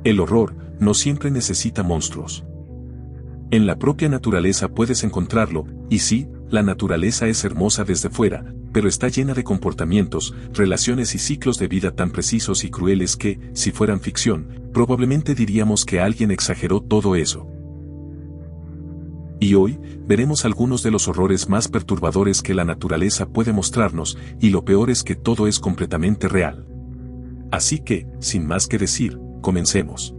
El horror no siempre necesita monstruos. En la propia naturaleza puedes encontrarlo, y sí, la naturaleza es hermosa desde fuera, pero está llena de comportamientos, relaciones y ciclos de vida tan precisos y crueles que, si fueran ficción, probablemente diríamos que alguien exageró todo eso. Y hoy, veremos algunos de los horrores más perturbadores que la naturaleza puede mostrarnos, y lo peor es que todo es completamente real. Así que, sin más que decir, comencemos.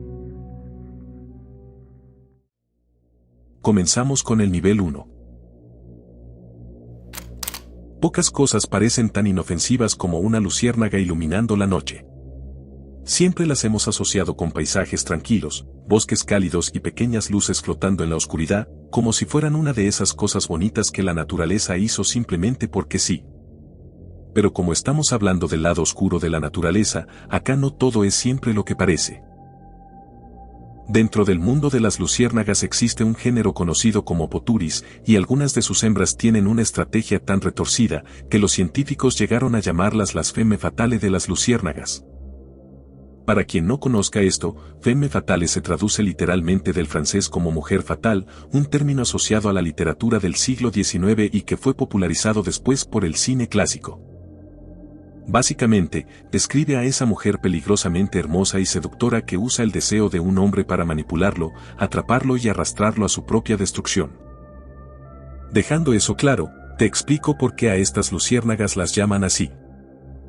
Comenzamos con el nivel 1. Pocas cosas parecen tan inofensivas como una luciérnaga iluminando la noche. Siempre las hemos asociado con paisajes tranquilos, bosques cálidos y pequeñas luces flotando en la oscuridad, como si fueran una de esas cosas bonitas que la naturaleza hizo simplemente porque sí. Pero como estamos hablando del lado oscuro de la naturaleza, acá no todo es siempre lo que parece. Dentro del mundo de las luciérnagas existe un género conocido como Poturis, y algunas de sus hembras tienen una estrategia tan retorcida, que los científicos llegaron a llamarlas las femme fatale de las luciérnagas. Para quien no conozca esto, femme fatale se traduce literalmente del francés como mujer fatal, un término asociado a la literatura del siglo XIX y que fue popularizado después por el cine clásico. Básicamente, describe a esa mujer peligrosamente hermosa y seductora que usa el deseo de un hombre para manipularlo, atraparlo y arrastrarlo a su propia destrucción. Dejando eso claro, te explico por qué a estas luciérnagas las llaman así.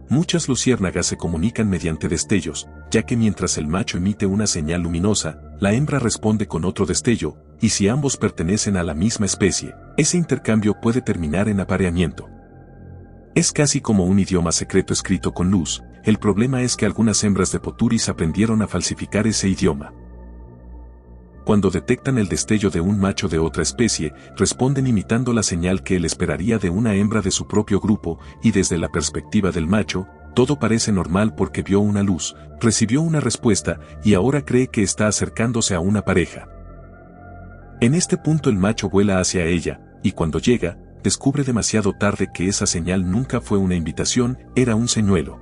Muchas luciérnagas se comunican mediante destellos, ya que mientras el macho emite una señal luminosa, la hembra responde con otro destello, y si ambos pertenecen a la misma especie, ese intercambio puede terminar en apareamiento. Es casi como un idioma secreto escrito con luz. El problema es que algunas hembras de Poturis aprendieron a falsificar ese idioma. Cuando detectan el destello de un macho de otra especie, responden imitando la señal que él esperaría de una hembra de su propio grupo, y desde la perspectiva del macho, todo parece normal porque vio una luz, recibió una respuesta, y ahora cree que está acercándose a una pareja. En este punto el macho vuela hacia ella, y cuando llega, descubre demasiado tarde que esa señal nunca fue una invitación, era un señuelo.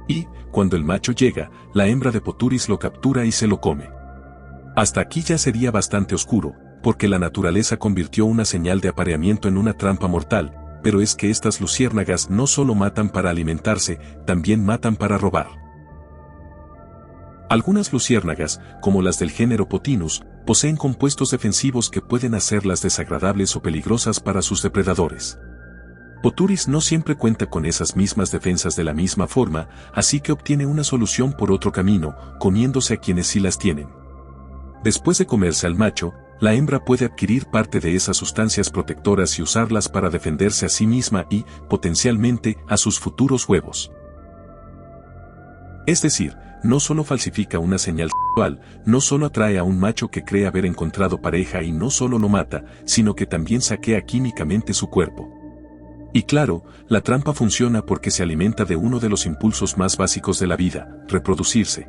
Y, cuando el macho llega, la hembra de Poturis lo captura y se lo come. Hasta aquí ya sería bastante oscuro, porque la naturaleza convirtió una señal de apareamiento en una trampa mortal, pero es que estas luciérnagas no solo matan para alimentarse, también matan para robar. Algunas luciérnagas, como las del género Potinus, poseen compuestos defensivos que pueden hacerlas desagradables o peligrosas para sus depredadores. Poturis no siempre cuenta con esas mismas defensas de la misma forma, así que obtiene una solución por otro camino, comiéndose a quienes sí las tienen. Después de comerse al macho, la hembra puede adquirir parte de esas sustancias protectoras y usarlas para defenderse a sí misma y, potencialmente, a sus futuros huevos. Es decir, no solo falsifica una señal sexual, no solo atrae a un macho que cree haber encontrado pareja y no solo lo mata, sino que también saquea químicamente su cuerpo. Y claro, la trampa funciona porque se alimenta de uno de los impulsos más básicos de la vida, reproducirse.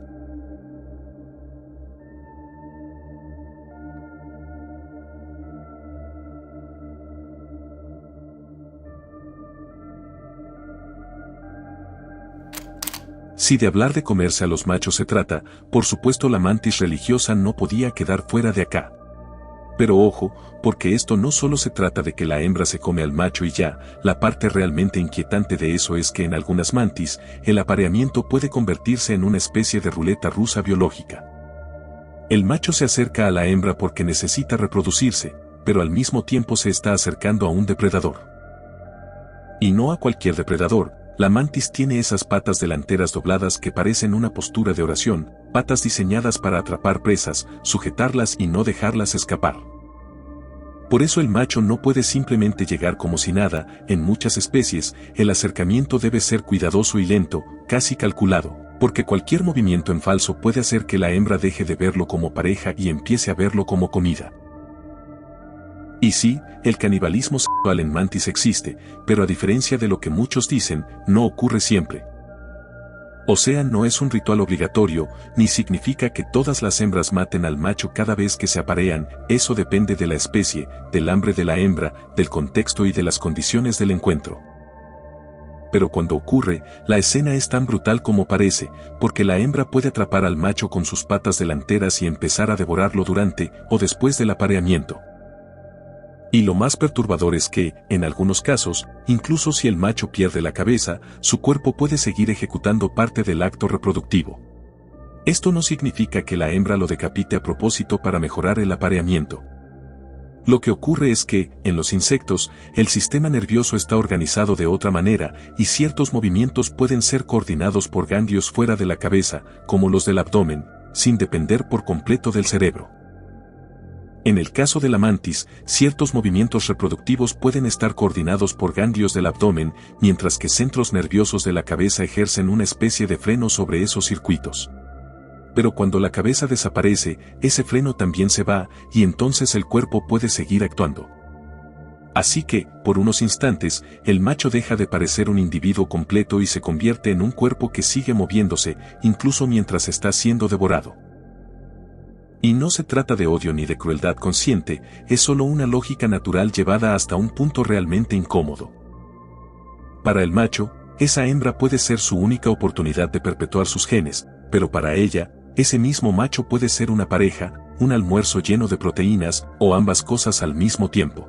Si de hablar de comerse a los machos se trata, por supuesto la mantis religiosa no podía quedar fuera de acá. Pero ojo, porque esto no solo se trata de que la hembra se come al macho y ya, la parte realmente inquietante de eso es que en algunas mantis, el apareamiento puede convertirse en una especie de ruleta rusa biológica. El macho se acerca a la hembra porque necesita reproducirse, pero al mismo tiempo se está acercando a un depredador. Y no a cualquier depredador. La mantis tiene esas patas delanteras dobladas que parecen una postura de oración, patas diseñadas para atrapar presas, sujetarlas y no dejarlas escapar. Por eso el macho no puede simplemente llegar como si nada. En muchas especies, el acercamiento debe ser cuidadoso y lento, casi calculado, porque cualquier movimiento en falso puede hacer que la hembra deje de verlo como pareja y empiece a verlo como comida. Y sí, el canibalismo sexual en mantis existe, pero a diferencia de lo que muchos dicen, no ocurre siempre. O sea, no es un ritual obligatorio, ni significa que todas las hembras maten al macho cada vez que se aparean. Eso depende de la especie, del hambre de la hembra, del contexto y de las condiciones del encuentro. pero cuando ocurre, la escena es tan brutal como parece, porque la hembra puede atrapar al macho con sus patas delanteras y empezar a devorarlo durante o después del apareamiento. Y lo más perturbador es que, en algunos casos, incluso si el macho pierde la cabeza, su cuerpo puede seguir ejecutando parte del acto reproductivo. Esto no significa que la hembra lo decapite a propósito para mejorar el apareamiento. Lo que ocurre es que, en los insectos, el sistema nervioso está organizado de otra manera y ciertos movimientos pueden ser coordinados por ganglios fuera de la cabeza, como los del abdomen, sin depender por completo del cerebro. En el caso de la mantis, ciertos movimientos reproductivos pueden estar coordinados por ganglios del abdomen, mientras que centros nerviosos de la cabeza ejercen una especie de freno sobre esos circuitos. Pero cuando la cabeza desaparece, ese freno también se va, y entonces el cuerpo puede seguir actuando. Así que, por unos instantes, el macho deja de parecer un individuo completo y se convierte en un cuerpo que sigue moviéndose, incluso mientras está siendo devorado. Y no se trata de odio ni de crueldad consciente, es solo una lógica natural llevada hasta un punto realmente incómodo. Para el macho, esa hembra puede ser su única oportunidad de perpetuar sus genes, pero para ella, ese mismo macho puede ser una pareja, un almuerzo lleno de proteínas, o ambas cosas al mismo tiempo.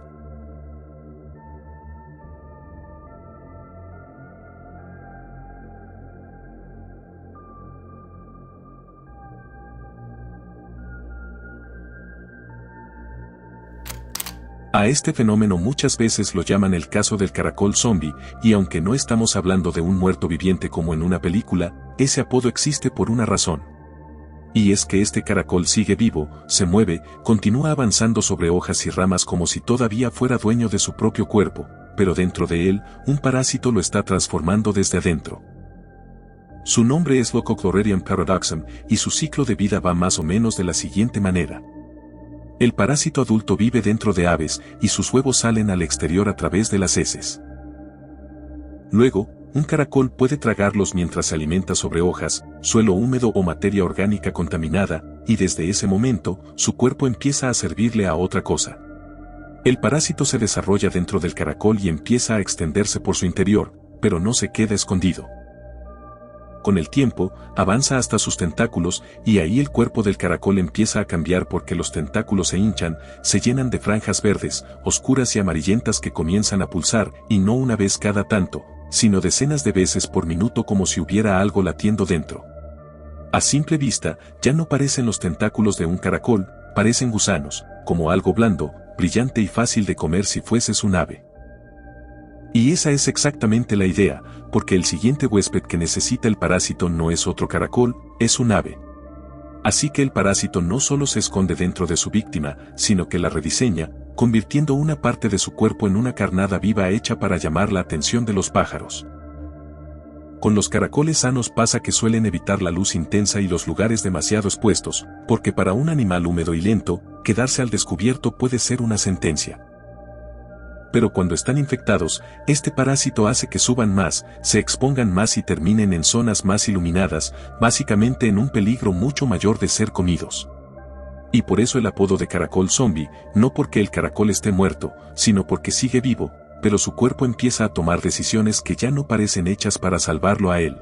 A este fenómeno muchas veces lo llaman el caso del caracol zombie, y aunque no estamos hablando de un muerto viviente como en una película, ese apodo existe por una razón. Y es que este caracol sigue vivo, se mueve, continúa avanzando sobre hojas y ramas como si todavía fuera dueño de su propio cuerpo, pero dentro de él, un parásito lo está transformando desde adentro. Su nombre es Leucochlorherium paradoxum, y su ciclo de vida va más o menos de la siguiente manera. El parásito adulto vive dentro de aves, y sus huevos salen al exterior a través de las heces. Luego, un caracol puede tragarlos mientras se alimenta sobre hojas, suelo húmedo o materia orgánica contaminada, y desde ese momento, su cuerpo empieza a servirle a otra cosa. El parásito se desarrolla dentro del caracol y empieza a extenderse por su interior, pero no se queda escondido. Con el tiempo, avanza hasta sus tentáculos, y ahí el cuerpo del caracol empieza a cambiar porque los tentáculos se hinchan, se llenan de franjas verdes, oscuras y amarillentas que comienzan a pulsar, y no una vez cada tanto, sino decenas de veces por minuto como si hubiera algo latiendo dentro. A simple vista, ya no parecen los tentáculos de un caracol, parecen gusanos, como algo blando, brillante y fácil de comer si fueses un ave. Y esa es exactamente la idea, porque el siguiente huésped que necesita el parásito no es otro caracol, es un ave. Así que el parásito no solo se esconde dentro de su víctima, sino que la rediseña, convirtiendo una parte de su cuerpo en una carnada viva hecha para llamar la atención de los pájaros. Con los caracoles sanos pasa que suelen evitar la luz intensa y los lugares demasiado expuestos, porque para un animal húmedo y lento, quedarse al descubierto puede ser una sentencia. Pero cuando están infectados, este parásito hace que suban más, se expongan más y terminen en zonas más iluminadas, básicamente en un peligro mucho mayor de ser comidos. Y por eso el apodo de caracol zombie, no porque el caracol esté muerto, sino porque sigue vivo, pero su cuerpo empieza a tomar decisiones que ya no parecen hechas para salvarlo a él.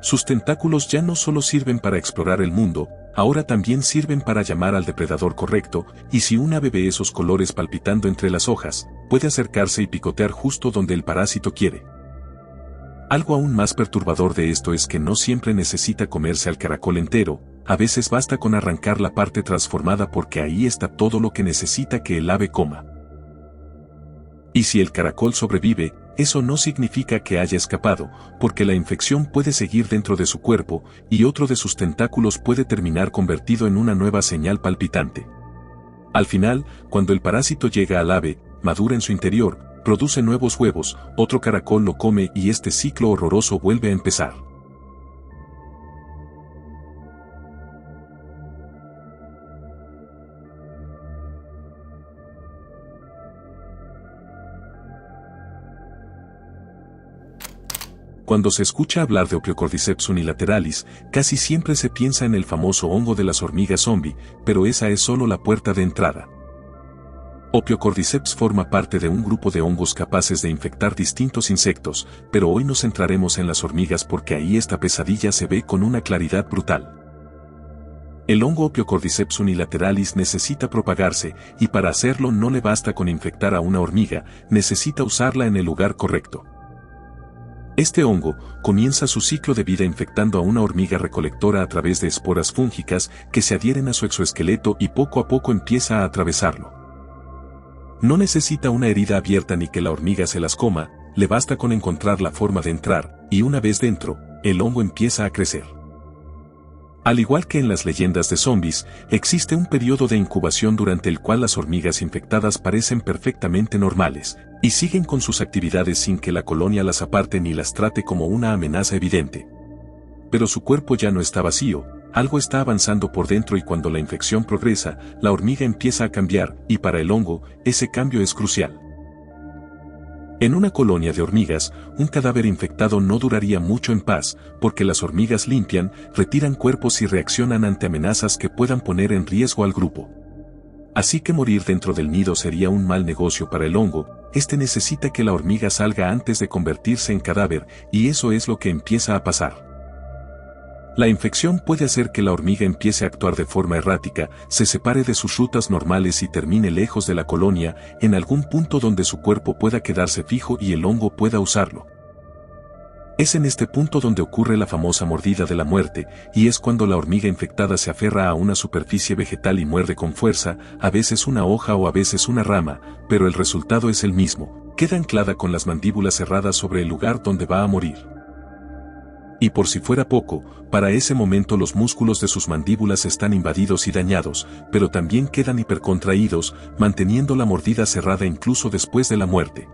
Sus tentáculos ya no solo sirven para explorar el mundo, ahora también sirven para llamar al depredador correcto, y si un ave ve esos colores palpitando entre las hojas, puede acercarse y picotear justo donde el parásito quiere. Algo aún más perturbador de esto es que no siempre necesita comerse al caracol entero, a veces basta con arrancar la parte transformada porque ahí está todo lo que necesita que el ave coma. Y si el caracol sobrevive, eso no significa que haya escapado, porque la infección puede seguir dentro de su cuerpo, y otro de sus tentáculos puede terminar convertido en una nueva señal palpitante. Al final, cuando el parásito llega al ave, madura en su interior, produce nuevos huevos, otro caracol lo come y este ciclo horroroso vuelve a empezar. Cuando se escucha hablar de Opiocordyceps unilateralis, casi siempre se piensa en el famoso hongo de las hormigas zombie, pero esa es solo la puerta de entrada. Opiocordyceps forma parte de un grupo de hongos capaces de infectar distintos insectos, pero hoy nos centraremos en las hormigas porque ahí esta pesadilla se ve con una claridad brutal. El hongo Opiocordyceps unilateralis necesita propagarse, y para hacerlo no le basta con infectar a una hormiga, necesita usarla en el lugar correcto. Este hongo comienza su ciclo de vida infectando a una hormiga recolectora a través de esporas fúngicas que se adhieren a su exoesqueleto y poco a poco empieza a atravesarlo. No necesita una herida abierta ni que la hormiga se las coma, le basta con encontrar la forma de entrar, y una vez dentro, el hongo empieza a crecer. Al igual que en las leyendas de zombies, existe un periodo de incubación durante el cual las hormigas infectadas parecen perfectamente normales, y siguen con sus actividades sin que la colonia las aparte ni las trate como una amenaza evidente. Pero su cuerpo ya no está vacío, algo está avanzando por dentro y cuando la infección progresa, la hormiga empieza a cambiar, y para el hongo, ese cambio es crucial. En una colonia de hormigas, un cadáver infectado no duraría mucho en paz, porque las hormigas limpian, retiran cuerpos y reaccionan ante amenazas que puedan poner en riesgo al grupo. Así que morir dentro del nido sería un mal negocio para el hongo, este necesita que la hormiga salga antes de convertirse en cadáver, y eso es lo que empieza a pasar. La infección puede hacer que la hormiga empiece a actuar de forma errática, se separe de sus rutas normales y termine lejos de la colonia, en algún punto donde su cuerpo pueda quedarse fijo y el hongo pueda usarlo. Es en este punto donde ocurre la famosa mordida de la muerte, y es cuando la hormiga infectada se aferra a una superficie vegetal y muerde con fuerza, a veces una hoja o a veces una rama, pero el resultado es el mismo, queda anclada con las mandíbulas cerradas sobre el lugar donde va a morir. Y por si fuera poco, para ese momento los músculos de sus mandíbulas están invadidos y dañados, pero también quedan hipercontraídos, manteniendo la mordida cerrada incluso después de la muerte.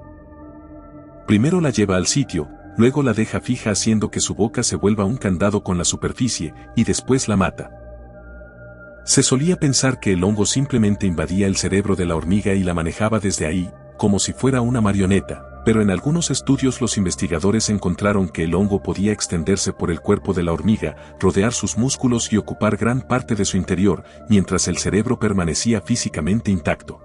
Primero la lleva al sitio, luego la deja fija haciendo que su boca se vuelva un candado con la superficie, y después la mata. Se solía pensar que el hongo simplemente invadía el cerebro de la hormiga y la manejaba desde ahí, como si fuera una marioneta. Pero en algunos estudios los investigadores encontraron que el hongo podía extenderse por el cuerpo de la hormiga, rodear sus músculos y ocupar gran parte de su interior, mientras el cerebro permanecía físicamente intacto.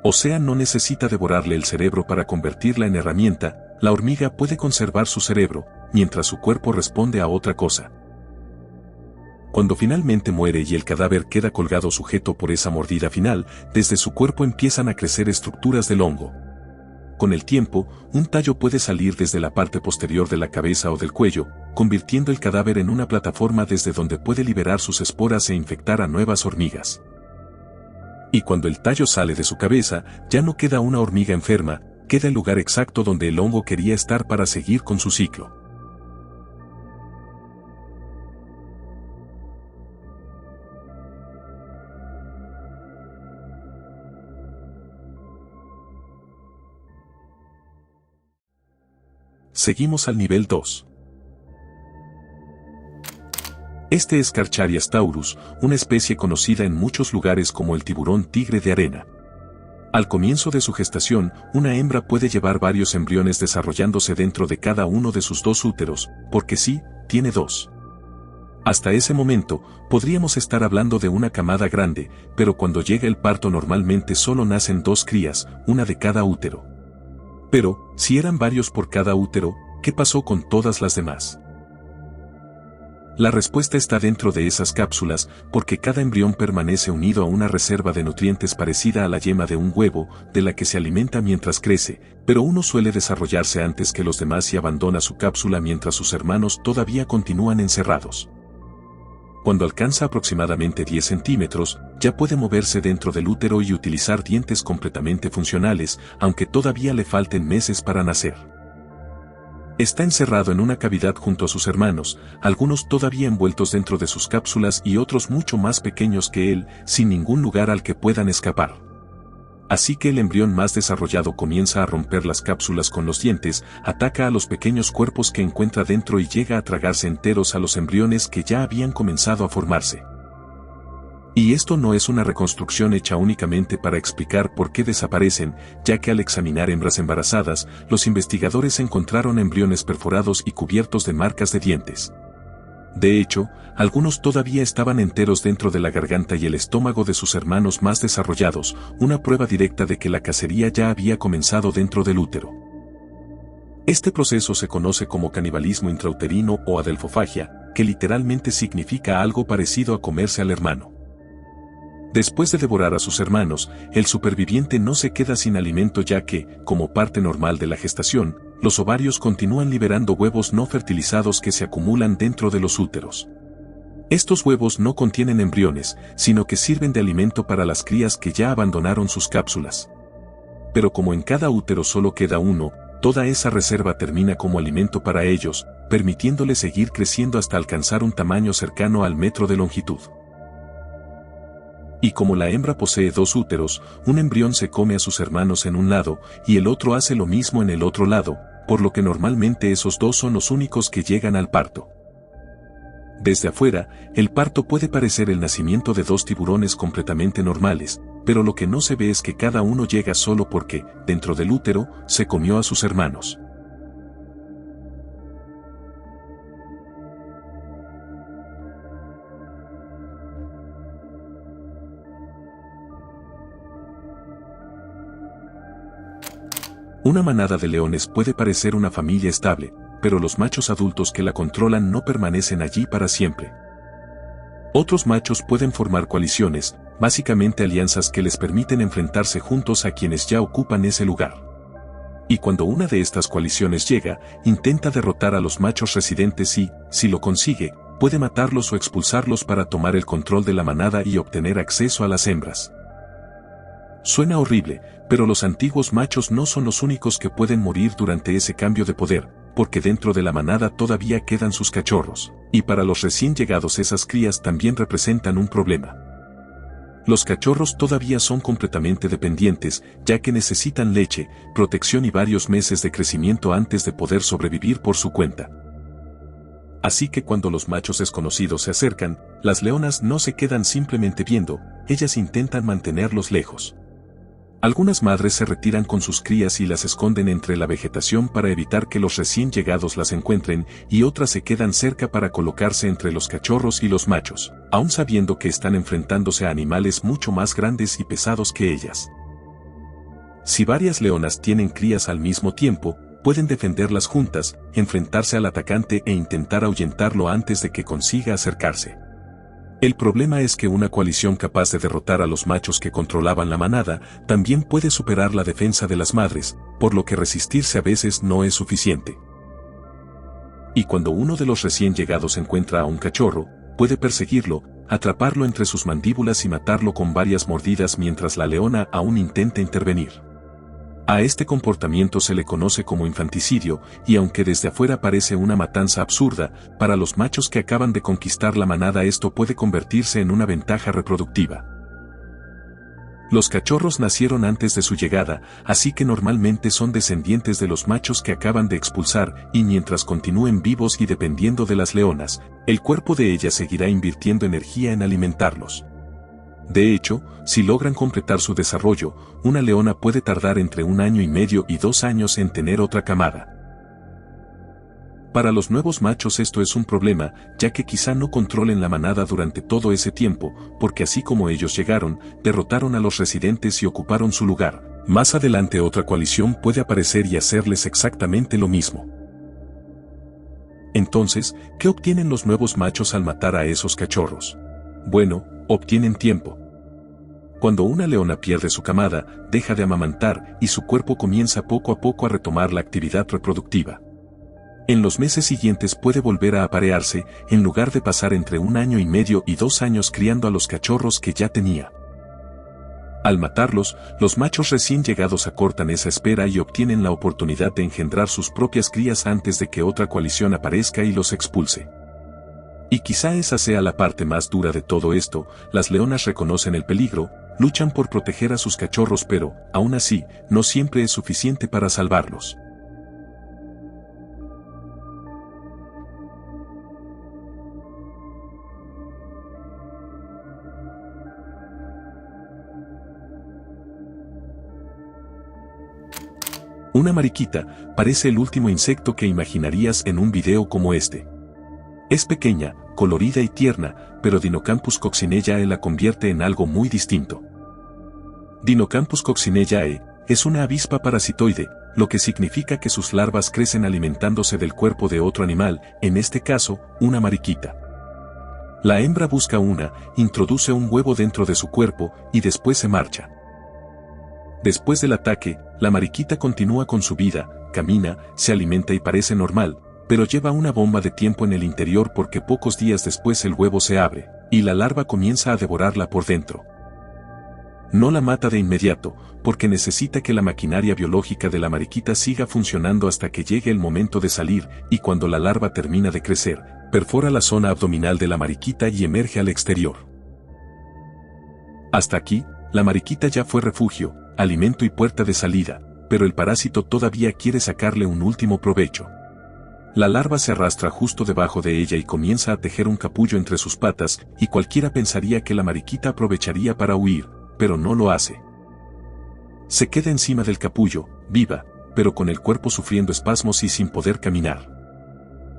O sea, no necesita devorarle el cerebro para convertirla en herramienta, la hormiga puede conservar su cerebro, mientras su cuerpo responde a otra cosa. Cuando finalmente muere y el cadáver queda colgado sujeto por esa mordida final, desde su cuerpo empiezan a crecer estructuras del hongo. Con el tiempo, un tallo puede salir desde la parte posterior de la cabeza o del cuello, convirtiendo el cadáver en una plataforma desde donde puede liberar sus esporas e infectar a nuevas hormigas. Y cuando el tallo sale de su cabeza, ya no queda una hormiga enferma, queda el lugar exacto donde el hongo quería estar para seguir con su ciclo. Seguimos al nivel 2. Este es Carcharias taurus, una especie conocida en muchos lugares como el tiburón tigre de arena. Al comienzo de su gestación, una hembra puede llevar varios embriones desarrollándose dentro de cada uno de sus dos úteros, porque sí, tiene dos. Hasta ese momento, podríamos estar hablando de una camada grande, pero cuando llega el parto normalmente solo nacen dos crías, una de cada útero. Pero, si eran varios por cada útero, ¿qué pasó con todas las demás? La respuesta está dentro de esas cápsulas, porque cada embrión permanece unido a una reserva de nutrientes parecida a la yema de un huevo, de la que se alimenta mientras crece, pero uno suele desarrollarse antes que los demás y abandona su cápsula mientras sus hermanos todavía continúan encerrados. Cuando alcanza aproximadamente 10 centímetros, ya puede moverse dentro del útero y utilizar dientes completamente funcionales, aunque todavía le falten meses para nacer. Está encerrado en una cavidad junto a sus hermanos, algunos todavía envueltos dentro de sus cápsulas y otros mucho más pequeños que él, sin ningún lugar al que puedan escapar. Así que el embrión más desarrollado comienza a romper las cápsulas con los dientes, ataca a los pequeños cuerpos que encuentra dentro y llega a tragarse enteros a los embriones que ya habían comenzado a formarse. Y esto no es una reconstrucción hecha únicamente para explicar por qué desaparecen, ya que al examinar hembras embarazadas, los investigadores encontraron embriones perforados y cubiertos de marcas de dientes. De hecho, algunos todavía estaban enteros dentro de la garganta y el estómago de sus hermanos más desarrollados, una prueba directa de que la cacería ya había comenzado dentro del útero. Este proceso se conoce como canibalismo intrauterino o adelfofagia, que literalmente significa algo parecido a comerse al hermano. Después de devorar a sus hermanos, el superviviente no se queda sin alimento ya que, como parte normal de la gestación, los ovarios continúan liberando huevos no fertilizados que se acumulan dentro de los úteros. Estos huevos no contienen embriones, sino que sirven de alimento para las crías que ya abandonaron sus cápsulas. Pero como en cada útero solo queda uno, toda esa reserva termina como alimento para ellos, permitiéndoles seguir creciendo hasta alcanzar un tamaño cercano al metro de longitud. Y como la hembra posee 2 úteros, un embrión se come a sus hermanos en un lado, y el otro hace lo mismo en el otro lado, por lo que normalmente esos 2 son los únicos que llegan al parto. Desde afuera, el parto puede parecer el nacimiento de 2 tiburones completamente normales, pero lo que no se ve es que cada uno llega solo porque, dentro del útero, se comió a sus hermanos. Una manada de leones puede parecer una familia estable, pero los machos adultos que la controlan no permanecen allí para siempre. Otros machos pueden formar coaliciones, básicamente alianzas que les permiten enfrentarse juntos a quienes ya ocupan ese lugar. Y cuando una de estas coaliciones llega, intenta derrotar a los machos residentes y, si lo consigue, puede matarlos o expulsarlos para tomar el control de la manada y obtener acceso a las hembras. Suena horrible, pero los antiguos machos no son los únicos que pueden morir durante ese cambio de poder, porque dentro de la manada todavía quedan sus cachorros, y para los recién llegados esas crías también representan un problema. Los cachorros todavía son completamente dependientes, ya que necesitan leche, protección y varios meses de crecimiento antes de poder sobrevivir por su cuenta. Así que cuando los machos desconocidos se acercan, las leonas no se quedan simplemente viendo, ellas intentan mantenerlos lejos. Algunas madres se retiran con sus crías y las esconden entre la vegetación para evitar que los recién llegados las encuentren, y otras se quedan cerca para colocarse entre los cachorros y los machos, aun sabiendo que están enfrentándose a animales mucho más grandes y pesados que ellas. Si varias leonas tienen crías al mismo tiempo, pueden defenderlas juntas, enfrentarse al atacante e intentar ahuyentarlo antes de que consiga acercarse. El problema es que una coalición capaz de derrotar a los machos que controlaban la manada, también puede superar la defensa de las madres, por lo que resistirse a veces no es suficiente. Y cuando uno de los recién llegados encuentra a un cachorro, puede perseguirlo, atraparlo entre sus mandíbulas y matarlo con varias mordidas mientras la leona aún intenta intervenir. A este comportamiento se le conoce como infanticidio, y aunque desde afuera parece una matanza absurda, para los machos que acaban de conquistar la manada esto puede convertirse en una ventaja reproductiva. Los cachorros nacieron antes de su llegada, así que normalmente son descendientes de los machos que acaban de expulsar, y mientras continúen vivos y dependiendo de las leonas, el cuerpo de ellas seguirá invirtiendo energía en alimentarlos. De hecho, si logran completar su desarrollo, una leona puede tardar entre 1 año y medio y 2 años en tener otra camada. Para los nuevos machos esto es un problema, ya que quizá no controlen la manada durante todo ese tiempo, porque así como ellos llegaron, derrotaron a los residentes y ocuparon su lugar. Más adelante otra coalición puede aparecer y hacerles exactamente lo mismo. Entonces, ¿qué obtienen los nuevos machos al matar a esos cachorros? Bueno, obtienen tiempo. Cuando una leona pierde su camada, deja de amamantar y su cuerpo comienza poco a poco a retomar la actividad reproductiva. En los meses siguientes puede volver a aparearse, en lugar de pasar entre 1 año y medio y 2 años criando a los cachorros que ya tenía. Al matarlos, los machos recién llegados acortan esa espera y obtienen la oportunidad de engendrar sus propias crías antes de que otra coalición aparezca y los expulse. Y quizá esa sea la parte más dura de todo esto, las leonas reconocen el peligro, luchan por proteger a sus cachorros pero, aún así, no siempre es suficiente para salvarlos. Una mariquita parece el último insecto que imaginarías en un video como este. Es pequeña, colorida y tierna, pero Dinocampus coccinellae la convierte en algo muy distinto. Dinocampus coccinellae es una avispa parasitoide, lo que significa que sus larvas crecen alimentándose del cuerpo de otro animal, en este caso, una mariquita. La hembra busca introduce un huevo dentro de su cuerpo y después se marcha. Después del ataque, la mariquita continúa con su vida, camina, se alimenta y parece normal, pero lleva una bomba de tiempo en el interior porque pocos días después el huevo se abre, y la larva comienza a devorarla por dentro. No la mata de inmediato, porque necesita que la maquinaria biológica de la mariquita siga funcionando hasta que llegue el momento de salir, y cuando la larva termina de crecer, perfora la zona abdominal de la mariquita y emerge al exterior. Hasta aquí, la mariquita ya fue refugio, alimento y puerta de salida, pero el parásito todavía quiere sacarle un último provecho. La larva se arrastra justo debajo de ella y comienza a tejer un capullo entre sus patas, y cualquiera pensaría que la mariquita aprovecharía para huir, pero no lo hace. Se queda encima del capullo, viva, pero con el cuerpo sufriendo espasmos y sin poder caminar.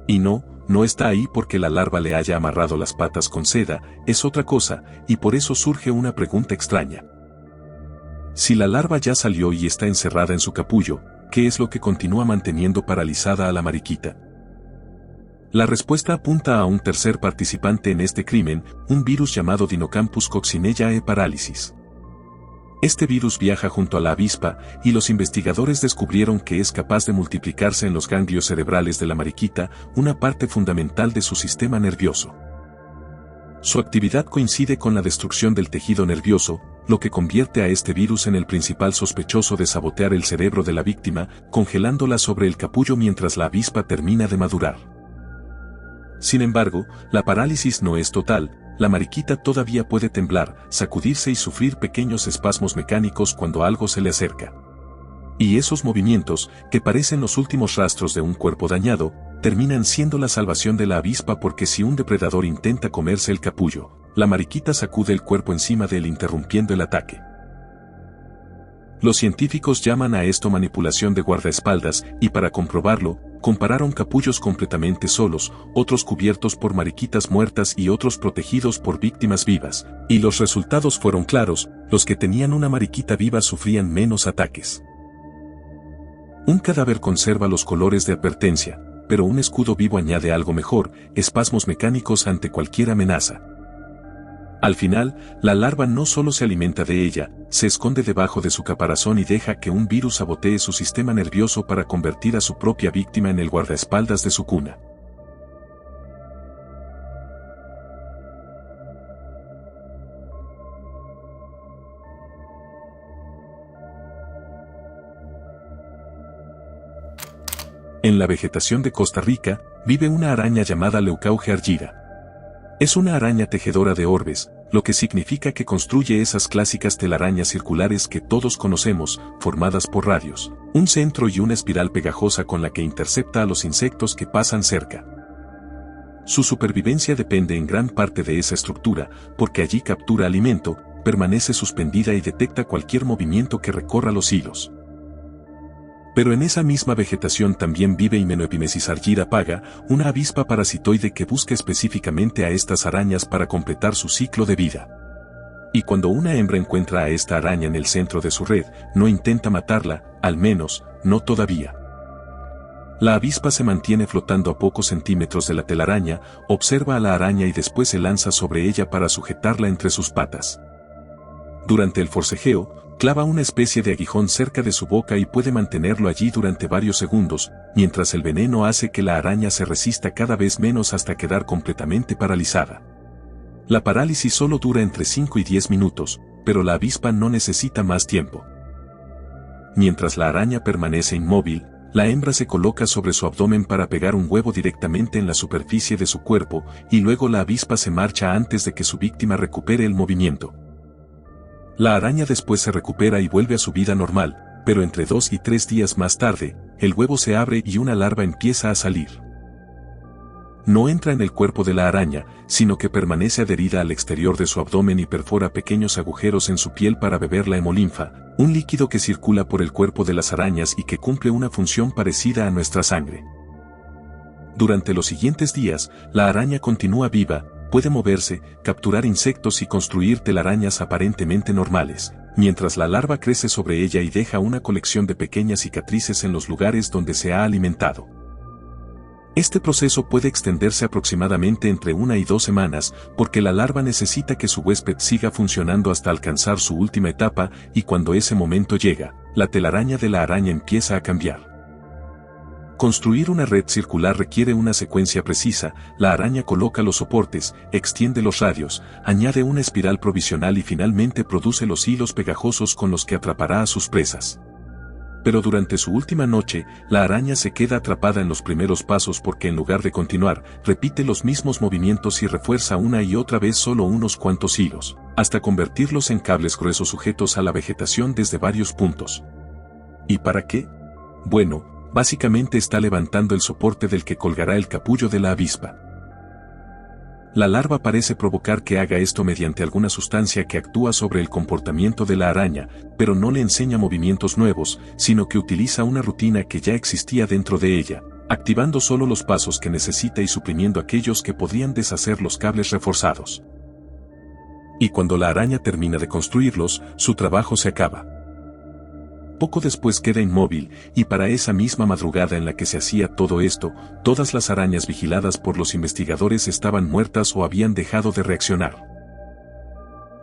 Y no está ahí porque la larva le haya amarrado las patas con seda, es otra cosa, y por eso surge una pregunta extraña. Si la larva ya salió y está encerrada en su capullo, ¿qué es lo que continúa manteniendo paralizada a la mariquita? La respuesta apunta a un tercer participante en este crimen, un virus llamado Dinocampus coccinellae paralysis. Este virus viaja junto a la avispa, y los investigadores descubrieron que es capaz de multiplicarse en los ganglios cerebrales de la mariquita, una parte fundamental de su sistema nervioso. Su actividad coincide con la destrucción del tejido nervioso, lo que convierte a este virus en el principal sospechoso de sabotear el cerebro de la víctima, congelándola sobre el capullo mientras la avispa termina de madurar. Sin embargo, la parálisis no es total. La mariquita todavía puede temblar, sacudirse y sufrir pequeños espasmos mecánicos cuando algo se le acerca. Y esos movimientos, que parecen los últimos rastros de un cuerpo dañado, terminan siendo la salvación de la avispa porque si un depredador intenta comerse el capullo, la mariquita sacude el cuerpo encima de él interrumpiendo el ataque. Los científicos llaman a esto manipulación de guardaespaldas, y para comprobarlo, compararon capullos completamente solos, otros cubiertos por mariquitas muertas y otros protegidos por víctimas vivas, y los resultados fueron claros, los que tenían una mariquita viva sufrían menos ataques. Un cadáver conserva los colores de advertencia, pero un escudo vivo añade algo mejor, espasmos mecánicos ante cualquier amenaza. Al final, la larva no solo se alimenta de ella, se esconde debajo de su caparazón y deja que un virus sabotee su sistema nervioso para convertir a su propia víctima en el guardaespaldas de su cuna. En la vegetación de Costa Rica, vive una araña llamada Leucauge argyra. Es una araña tejedora de orbes, lo que significa que construye esas clásicas telarañas circulares que todos conocemos, formadas por radios, un centro y una espiral pegajosa con la que intercepta a los insectos que pasan cerca. Su supervivencia depende en gran parte de esa estructura, porque allí captura alimento, permanece suspendida y detecta cualquier movimiento que recorra los hilos. Pero en esa misma vegetación también vive Hymenophymesis argyra paga, una avispa parasitoide que busca específicamente a estas arañas para completar su ciclo de vida. Y cuando una hembra encuentra a esta araña en el centro de su red, no intenta matarla, al menos, no todavía. La avispa se mantiene flotando a pocos centímetros de la telaraña, observa a la araña y después se lanza sobre ella para sujetarla entre sus patas. Durante el forcejeo, clava una especie de aguijón cerca de su boca y puede mantenerlo allí durante varios segundos, mientras el veneno hace que la araña se resista cada vez menos hasta quedar completamente paralizada. La parálisis solo dura entre 5 y 10 minutos, pero la avispa no necesita más tiempo. Mientras la araña permanece inmóvil, la hembra se coloca sobre su abdomen para pegar un huevo directamente en la superficie de su cuerpo, y luego la avispa se marcha antes de que su víctima recupere el movimiento. La araña después se recupera y vuelve a su vida normal, pero entre 2 y 3 días más tarde, el huevo se abre y una larva empieza a salir. No entra en el cuerpo de la araña, sino que permanece adherida al exterior de su abdomen y perfora pequeños agujeros en su piel para beber la hemolinfa, un líquido que circula por el cuerpo de las arañas y que cumple una función parecida a nuestra sangre. Durante los siguientes días, la araña continúa viva, puede moverse, capturar insectos y construir telarañas aparentemente normales, mientras la larva crece sobre ella y deja una colección de pequeñas cicatrices en los lugares donde se ha alimentado. Este proceso puede extenderse aproximadamente entre 1 y 2 semanas, porque la larva necesita que su huésped siga funcionando hasta alcanzar su última etapa, y cuando ese momento llega, la telaraña de la araña empieza a cambiar. Construir una red circular requiere una secuencia precisa. La araña coloca los soportes, extiende los radios, añade una espiral provisional y finalmente produce los hilos pegajosos con los que atrapará a sus presas. Pero durante su última noche, la araña se queda atrapada en los primeros pasos porque en lugar de continuar, repite los mismos movimientos y refuerza una y otra vez solo unos cuantos hilos, hasta convertirlos en cables gruesos sujetos a la vegetación desde varios puntos. ¿Y para qué? Bueno, básicamente está levantando el soporte del que colgará el capullo de la avispa. La larva parece provocar que haga esto mediante alguna sustancia que actúa sobre el comportamiento de la araña, pero no le enseña movimientos nuevos, sino que utiliza una rutina que ya existía dentro de ella, activando solo los pasos que necesita y suprimiendo aquellos que podrían deshacer los cables reforzados. Y cuando la araña termina de construirlos, su trabajo se acaba. Poco después queda inmóvil, y para esa misma madrugada en la que se hacía todo esto, todas las arañas vigiladas por los investigadores estaban muertas o habían dejado de reaccionar.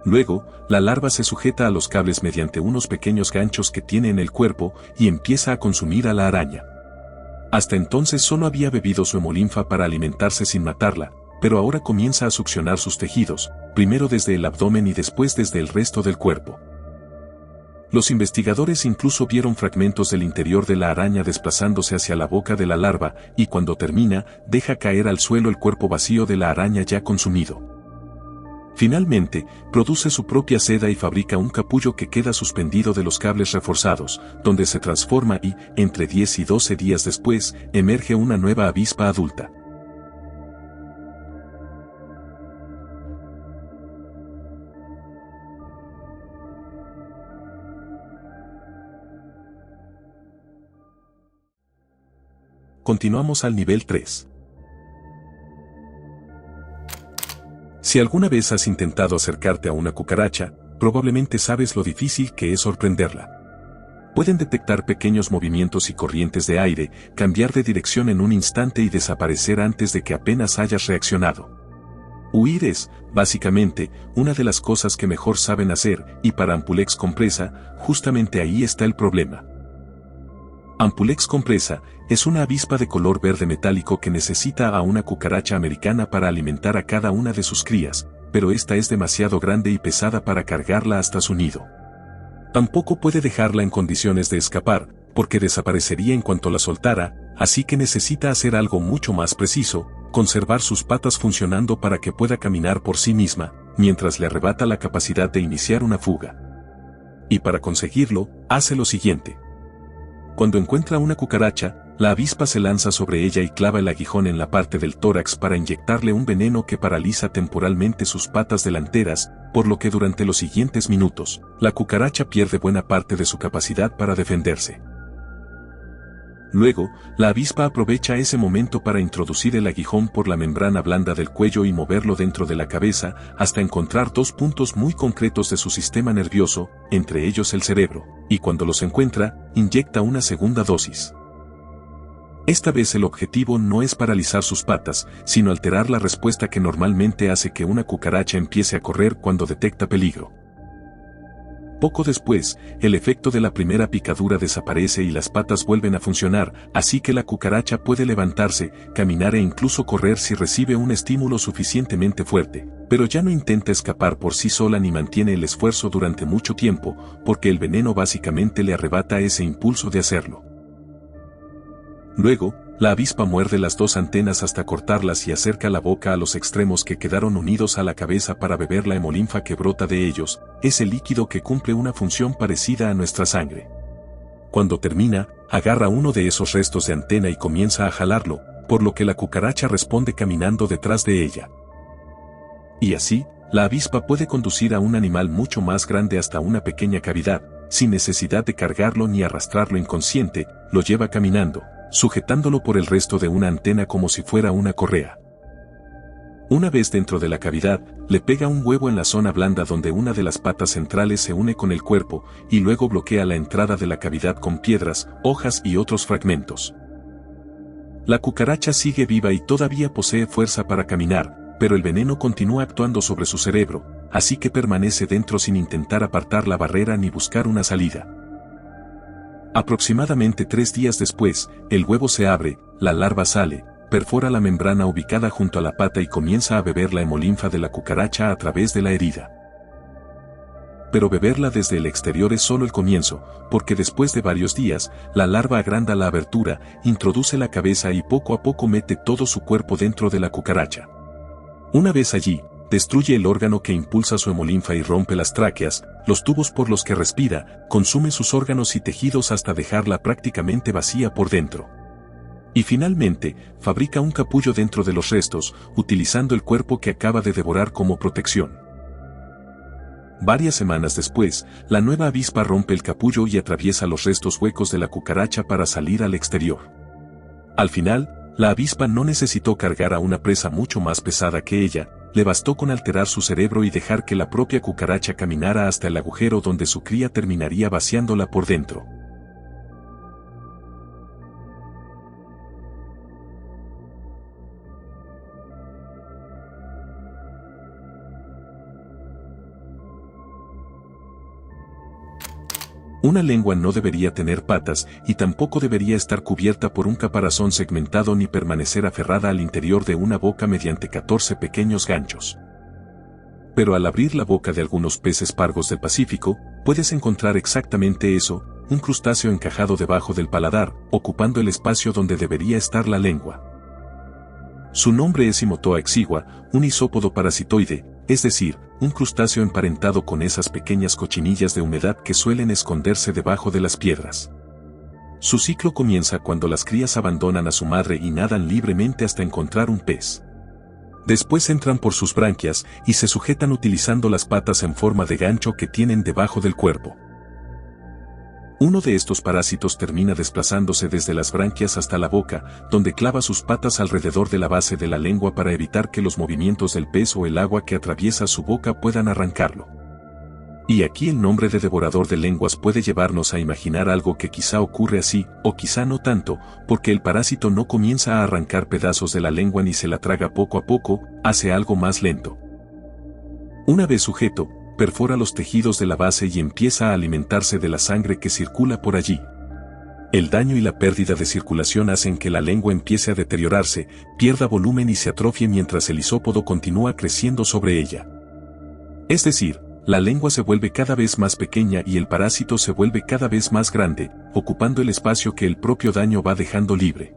Luego, la larva se sujeta a los cables mediante unos pequeños ganchos que tiene en el cuerpo y empieza a consumir a la araña. Hasta entonces solo había bebido su hemolinfa para alimentarse sin matarla, pero ahora comienza a succionar sus tejidos, primero desde el abdomen y después desde el resto del cuerpo. Los investigadores incluso vieron fragmentos del interior de la araña desplazándose hacia la boca de la larva, y cuando termina, deja caer al suelo el cuerpo vacío de la araña ya consumido. Finalmente, produce su propia seda y fabrica un capullo que queda suspendido de los cables reforzados, donde se transforma y, entre 10 y 12 días después, emerge una nueva avispa adulta. Continuamos al nivel 3. Si alguna vez has intentado acercarte a una cucaracha, probablemente sabes lo difícil que es sorprenderla. Pueden detectar pequeños movimientos y corrientes de aire, cambiar de dirección en un instante y desaparecer antes de que apenas hayas reaccionado. Huir es, básicamente, una de las cosas que mejor saben hacer, y para Ampulex Compressa, justamente ahí está el problema. Ampulex Compressa es una avispa de color verde metálico que necesita a una cucaracha americana para alimentar a cada una de sus crías, pero esta es demasiado grande y pesada para cargarla hasta su nido. Tampoco puede dejarla en condiciones de escapar, porque desaparecería en cuanto la soltara, así que necesita hacer algo mucho más preciso, conservar sus patas funcionando para que pueda caminar por sí misma, mientras le arrebata la capacidad de iniciar una fuga. Y para conseguirlo, hace lo siguiente. Cuando encuentra una cucaracha, la avispa se lanza sobre ella y clava el aguijón en la parte del tórax para inyectarle un veneno que paraliza temporalmente sus patas delanteras, por lo que durante los siguientes minutos, la cucaracha pierde buena parte de su capacidad para defenderse. Luego, la avispa aprovecha ese momento para introducir el aguijón por la membrana blanda del cuello y moverlo dentro de la cabeza, hasta encontrar 2 puntos muy concretos de su sistema nervioso, entre ellos el cerebro, y cuando los encuentra, inyecta una segunda dosis. Esta vez el objetivo no es paralizar sus patas, sino alterar la respuesta que normalmente hace que una cucaracha empiece a correr cuando detecta peligro. Poco después, el efecto de la primera picadura desaparece y las patas vuelven a funcionar, así que la cucaracha puede levantarse, caminar e incluso correr si recibe un estímulo suficientemente fuerte, pero ya no intenta escapar por sí sola ni mantiene el esfuerzo durante mucho tiempo, porque el veneno básicamente le arrebata ese impulso de hacerlo. Luego, la avispa muerde las 2 antenas hasta cortarlas y acerca la boca a los extremos que quedaron unidos a la cabeza para beber la hemolinfa que brota de ellos, ese líquido que cumple una función parecida a nuestra sangre. Cuando termina, agarra uno de esos restos de antena y comienza a jalarlo, por lo que la cucaracha responde caminando detrás de ella. Y así, la avispa puede conducir a un animal mucho más grande hasta una pequeña cavidad, sin necesidad de cargarlo ni arrastrarlo inconsciente, lo lleva caminando, sujetándolo por el resto de una antena como si fuera una correa. Una vez dentro de la cavidad, le pega un huevo en la zona blanda donde una de las patas centrales se une con el cuerpo, y luego bloquea la entrada de la cavidad con piedras, hojas y otros fragmentos. La cucaracha sigue viva y todavía posee fuerza para caminar, pero el veneno continúa actuando sobre su cerebro, así que permanece dentro sin intentar apartar la barrera ni buscar una salida. Aproximadamente 3 días después, el huevo se abre, la larva sale, perfora la membrana ubicada junto a la pata y comienza a beber la hemolinfa de la cucaracha a través de la herida. Pero beberla desde el exterior es solo el comienzo, porque después de varios días, la larva agranda la abertura, introduce la cabeza y poco a poco mete todo su cuerpo dentro de la cucaracha. Una vez allí, destruye el órgano que impulsa su hemolinfa y rompe las tráqueas, los tubos por los que respira, consume sus órganos y tejidos hasta dejarla prácticamente vacía por dentro. Y finalmente, fabrica un capullo dentro de los restos, utilizando el cuerpo que acaba de devorar como protección. Varias semanas después, la nueva avispa rompe el capullo y atraviesa los restos huecos de la cucaracha para salir al exterior. Al final, la avispa no necesitó cargar a una presa mucho más pesada que ella, le bastó con alterar su cerebro y dejar que la propia cucaracha caminara hasta el agujero donde su cría terminaría vaciándola por dentro. Una lengua no debería tener patas y tampoco debería estar cubierta por un caparazón segmentado ni permanecer aferrada al interior de una boca mediante 14 pequeños ganchos. Pero al abrir la boca de algunos peces pargos del Pacífico, puedes encontrar exactamente eso, un crustáceo encajado debajo del paladar, ocupando el espacio donde debería estar la lengua. Su nombre es Himotoa exigua, un isópodo parasitoide, es decir, un crustáceo emparentado con esas pequeñas cochinillas de humedad que suelen esconderse debajo de las piedras. Su ciclo comienza cuando las crías abandonan a su madre y nadan libremente hasta encontrar un pez. Después entran por sus branquias y se sujetan utilizando las patas en forma de gancho que tienen debajo del cuerpo. Uno de estos parásitos termina desplazándose desde las branquias hasta la boca, donde clava sus patas alrededor de la base de la lengua para evitar que los movimientos del pez o el agua que atraviesa su boca puedan arrancarlo. Y aquí el nombre de devorador de lenguas puede llevarnos a imaginar algo que quizá ocurre así, o quizá no tanto, porque el parásito no comienza a arrancar pedazos de la lengua ni se la traga poco a poco, hace algo más lento. Una vez sujeto, perfora los tejidos de la base y empieza a alimentarse de la sangre que circula por allí. El daño y la pérdida de circulación hacen que la lengua empiece a deteriorarse, pierda volumen y se atrofie mientras el isópodo continúa creciendo sobre ella. Es decir, la lengua se vuelve cada vez más pequeña y el parásito se vuelve cada vez más grande, ocupando el espacio que el propio daño va dejando libre.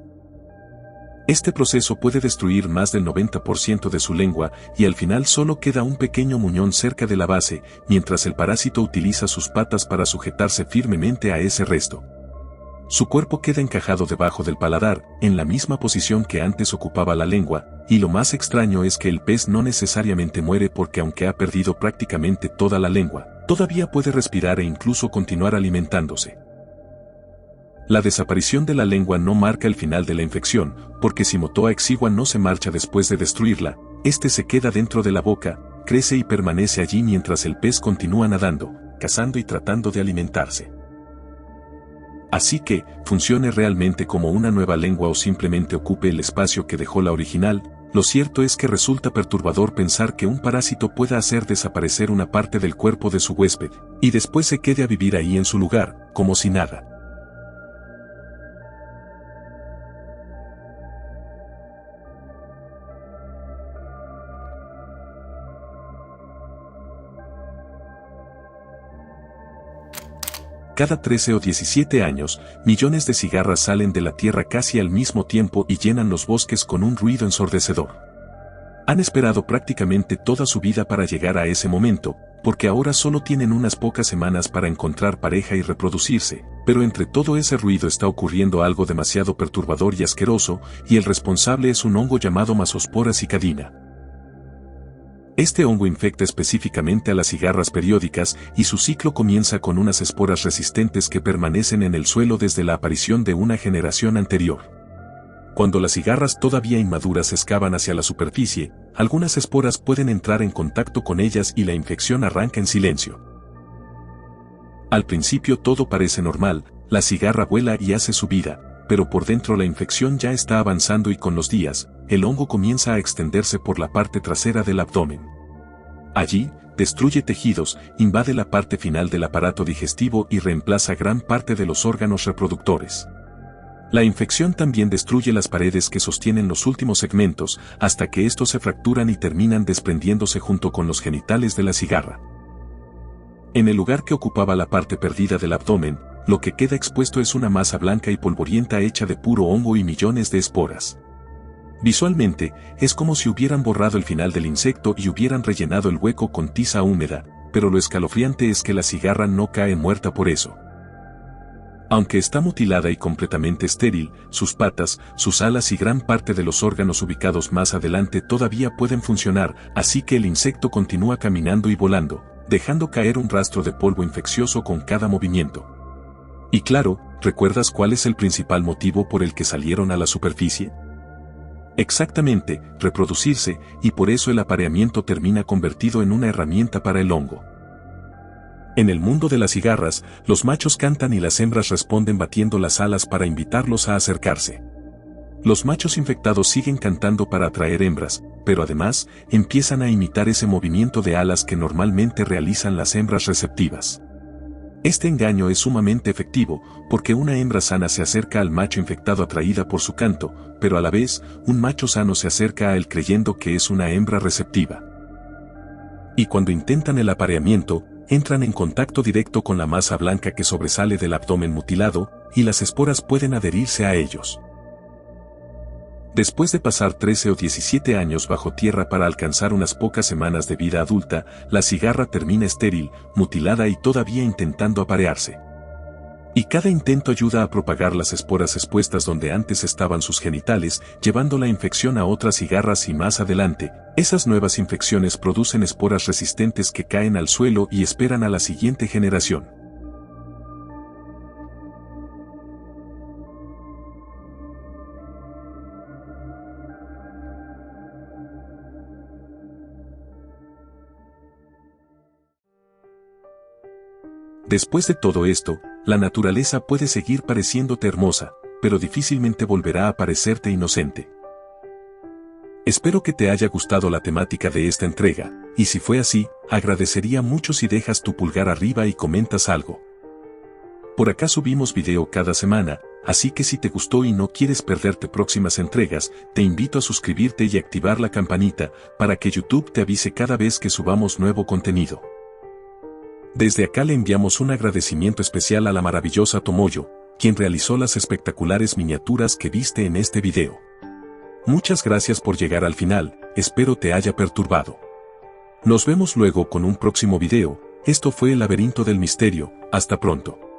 Este proceso puede destruir más del 90% de su lengua y al final solo queda un pequeño muñón cerca de la base, mientras el parásito utiliza sus patas para sujetarse firmemente a ese resto. Su cuerpo queda encajado debajo del paladar, en la misma posición que antes ocupaba la lengua, y lo más extraño es que el pez no necesariamente muere porque aunque ha perdido prácticamente toda la lengua, todavía puede respirar e incluso continuar alimentándose. La desaparición de la lengua no marca el final de la infección, porque si Himotoa exigua no se marcha después de destruirla, este se queda dentro de la boca, crece y permanece allí mientras el pez continúa nadando, cazando y tratando de alimentarse. Así que, funcione realmente como una nueva lengua o simplemente ocupe el espacio que dejó la original, lo cierto es que resulta perturbador pensar que un parásito pueda hacer desaparecer una parte del cuerpo de su huésped, y después se quede a vivir ahí en su lugar, como si nada. Cada 13 o 17 años, millones de cigarras salen de la tierra casi al mismo tiempo y llenan los bosques con un ruido ensordecedor. Han esperado prácticamente toda su vida para llegar a ese momento, porque ahora solo tienen unas pocas semanas para encontrar pareja y reproducirse, pero entre todo ese ruido está ocurriendo algo demasiado perturbador y asqueroso, y el responsable es un hongo llamado Masospora cicadina. Este hongo infecta específicamente a las cigarras periódicas y su ciclo comienza con unas esporas resistentes que permanecen en el suelo desde la aparición de una generación anterior. Cuando las cigarras todavía inmaduras excavan hacia la superficie, algunas esporas pueden entrar en contacto con ellas y la infección arranca en silencio. Al principio todo parece normal, la cigarra vuela y hace su vida, pero por dentro la infección ya está avanzando y con los días, el hongo comienza a extenderse por la parte trasera del abdomen. Allí, destruye tejidos, invade la parte final del aparato digestivo y reemplaza gran parte de los órganos reproductores. La infección también destruye las paredes que sostienen los últimos segmentos, hasta que estos se fracturan y terminan desprendiéndose junto con los genitales de la cigarra. En el lugar que ocupaba la parte perdida del abdomen, lo que queda expuesto es una masa blanca y polvorienta hecha de puro hongo y millones de esporas. Visualmente, es como si hubieran borrado el final del insecto y hubieran rellenado el hueco con tiza húmeda, pero lo escalofriante es que la cigarra no cae muerta por eso. Aunque está mutilada y completamente estéril, sus patas, sus alas y gran parte de los órganos ubicados más adelante todavía pueden funcionar, así que el insecto continúa caminando y volando, dejando caer un rastro de polvo infeccioso con cada movimiento. Y claro, ¿recuerdas cuál es el principal motivo por el que salieron a la superficie? Exactamente, reproducirse, y por eso el apareamiento termina convertido en una herramienta para el hongo. En el mundo de las cigarras, los machos cantan y las hembras responden batiendo las alas para invitarlos a acercarse. Los machos infectados siguen cantando para atraer hembras, pero además, empiezan a imitar ese movimiento de alas que normalmente realizan las hembras receptivas. Este engaño es sumamente efectivo, porque una hembra sana se acerca al macho infectado atraída por su canto, pero a la vez, un macho sano se acerca a él creyendo que es una hembra receptiva. Y cuando intentan el apareamiento, entran en contacto directo con la masa blanca que sobresale del abdomen mutilado, y las esporas pueden adherirse a ellos. Después de pasar 13 o 17 años bajo tierra para alcanzar unas pocas semanas de vida adulta, la cigarra termina estéril, mutilada y todavía intentando aparearse. Y cada intento ayuda a propagar las esporas expuestas donde antes estaban sus genitales, llevando la infección a otras cigarras y más adelante, esas nuevas infecciones producen esporas resistentes que caen al suelo y esperan a la siguiente generación. Después de todo esto, la naturaleza puede seguir pareciéndote hermosa, pero difícilmente volverá a parecerte inocente. Espero que te haya gustado la temática de esta entrega, y si fue así, agradecería mucho si dejas tu pulgar arriba y comentas algo. Por acá subimos video cada semana, así que si te gustó y no quieres perderte próximas entregas, te invito a suscribirte y activar la campanita, para que YouTube te avise cada vez que subamos nuevo contenido. Desde acá le enviamos un agradecimiento especial a la maravillosa Tomoyo, quien realizó las espectaculares miniaturas que viste en este video. Muchas gracias por llegar al final, espero te haya perturbado. Nos vemos luego con un próximo video, esto fue El Laberinto del Misterio, hasta pronto.